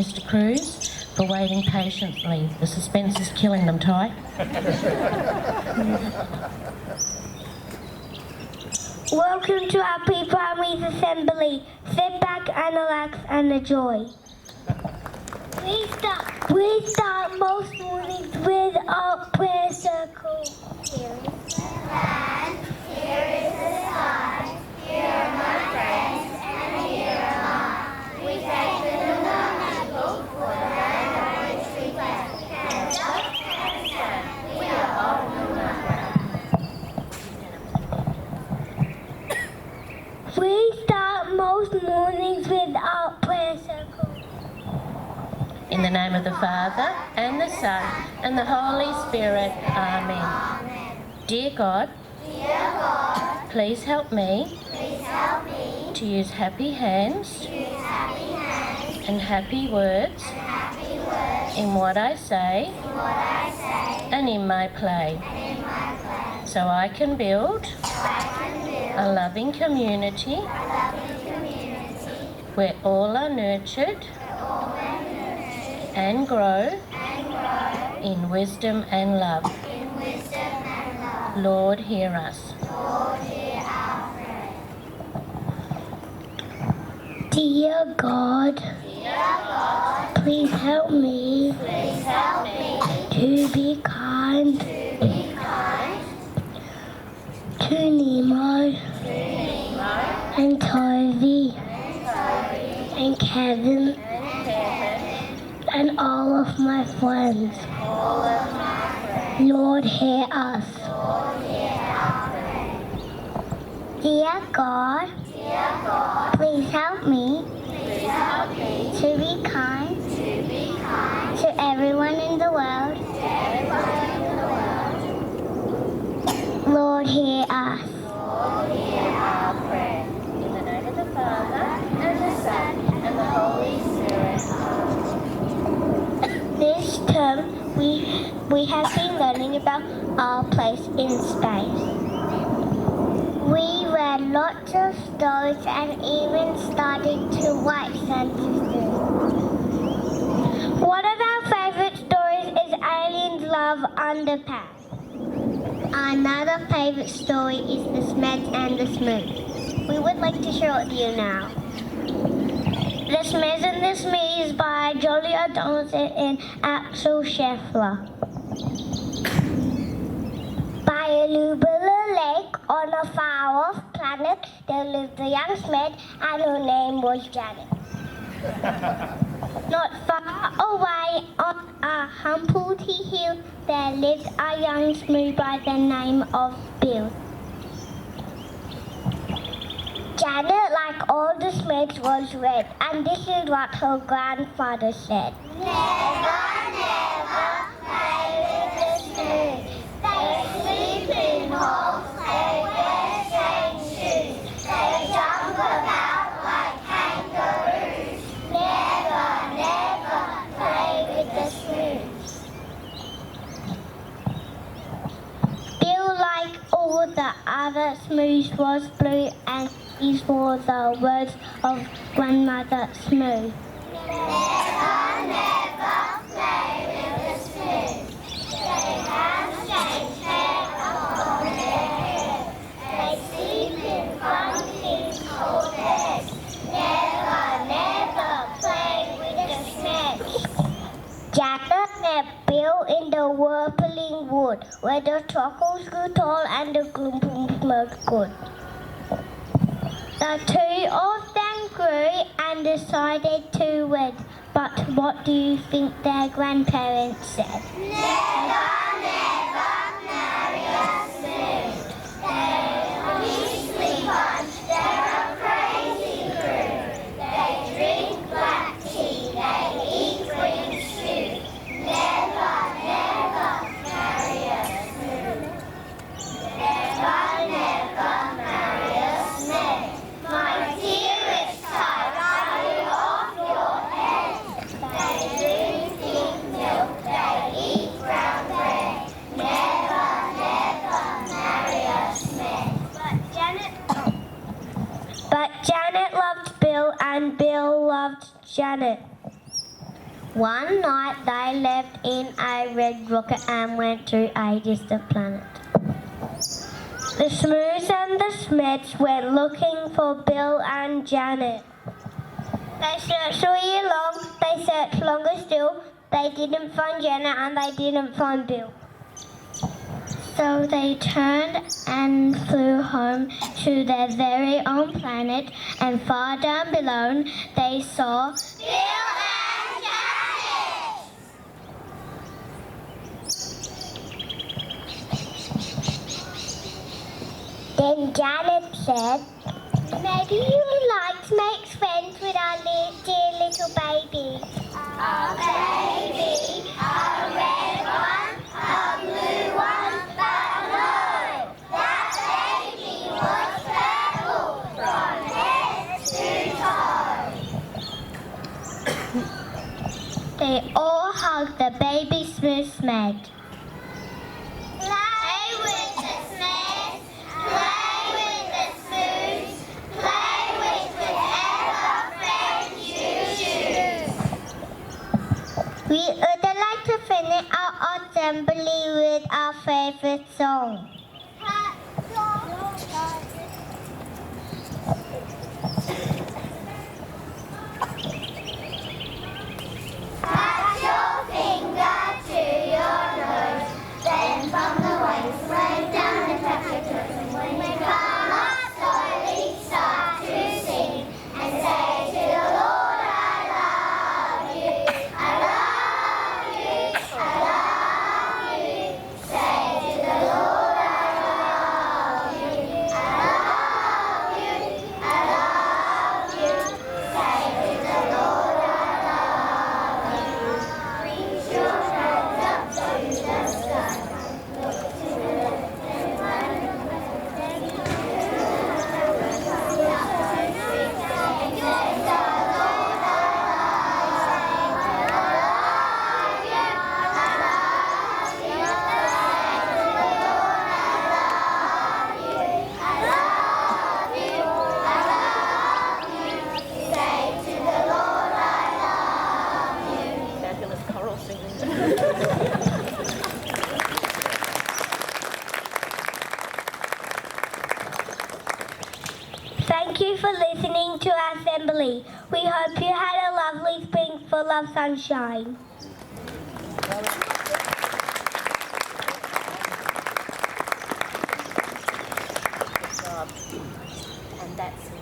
Mr. Cruz for waiting patiently. The suspense is killing them, Ty. Welcome to our pre-primaries assembly. Sit back and relax and enjoy. We start most mornings with our prayer circle. Here is the land, here is the sky, here are my friends, and here am I. We thank the Lord and hope for the land on which we live. Hands up, hands down, we are all Nuna. We start most mornings with our prayer circle. In the name of the Father, and the Son, and the Holy Spirit. Amen. Dear God, please help me to use happy hands and happy words in what I say and in my play, so I can build a loving community where all are nurtured and grow in wisdom and love. Lord, hear us. Dear God, please help me to be kind to Nemo and Toby and Kevin and all of my friends. Lord, hear us. Dear God, please help me to be kind to everyone in the world. Lord, hear us. In the name of the Father, and the Son, and the Holy Spirit. This term, we have been learning about our place in space. We read lots of stories and even started to write sentences. One of our favorite stories is Aliens Love Underpass. Another favorite story is The Smeds and the Smooth. We would like to show it to you now. The Smeds and the Smooth by Julia Donaldson and Axel Scheffler. By a Lubilla lake on a far-off planet, there lived a young Smed, and her name was Janet. Not far away on a Humpty Hill, there lived a young Smooth by the name of Bill. Janet, like all the Smeds, was red, and this is what her grandfather said. Never, never play with the Smooth. They sleep in holes, they wear strange shoes, they jump about like kangaroos. Never, never play with the Smooths. Bill, like all the other Smooths, was blue, and these were the words of Grandmother Smooth. Never, never play with the Smooths. They have strange hair upon their head. They sleep in funky cold beds. Never, never play with the Smeds. Janet met Bill in the whirling wood, where the truffles grew tall and the gloom smelled good. The two of them grew and decided to wed, but what do you think their grandparents said? Never, never marry a Smooth. They're a beastly bunch, they're a crazy crew. They drink black tea, they eat green stew. Never, never marry a Smooth. Never, never marry a Smith. My dearest child, are you off your head? They drink pink milk, they eat brown bread. Never, never marry a Smith. But Janet loved Bill, and Bill loved Janet. One night they lived in a red rocket and went to a distant planet. The Smooths and the Smeds went looking for Bill and Janet. They searched all year long, they searched longer still. They didn't find Janet and they didn't find Bill. So they turned and flew home to their very own planet, and far down below they saw Bill and Janet. Then Janet said, maybe you would like to make friends with our dear little baby. A baby, a red one, a blue one, but no, that baby was purple from head to toe. They all hugged the baby Smooth Smed. Play with the Smeds, play with the Smooths, play with whatever friends you choose. We would like to finish our assembly with our favorite song. Touch your finger to your nose, then from the waist right down and touch your toes. And when you come up slowly, start to sing and say to the Lord, I love you, I love you, I love you. Say to the Lord, I love you, I love you, I love you. Say to the Lord, I love you. Reach your hands up to the sky. Look to the left and right. Then to the right. Say to the Lord, I love you, I love you. Say to the Lord, I love you, I love you. Say to the Lord, I love you. Fabulous choral singing. Thank you for listening to our assembly. We hope you had a lovely spring full of sunshine. And that's it.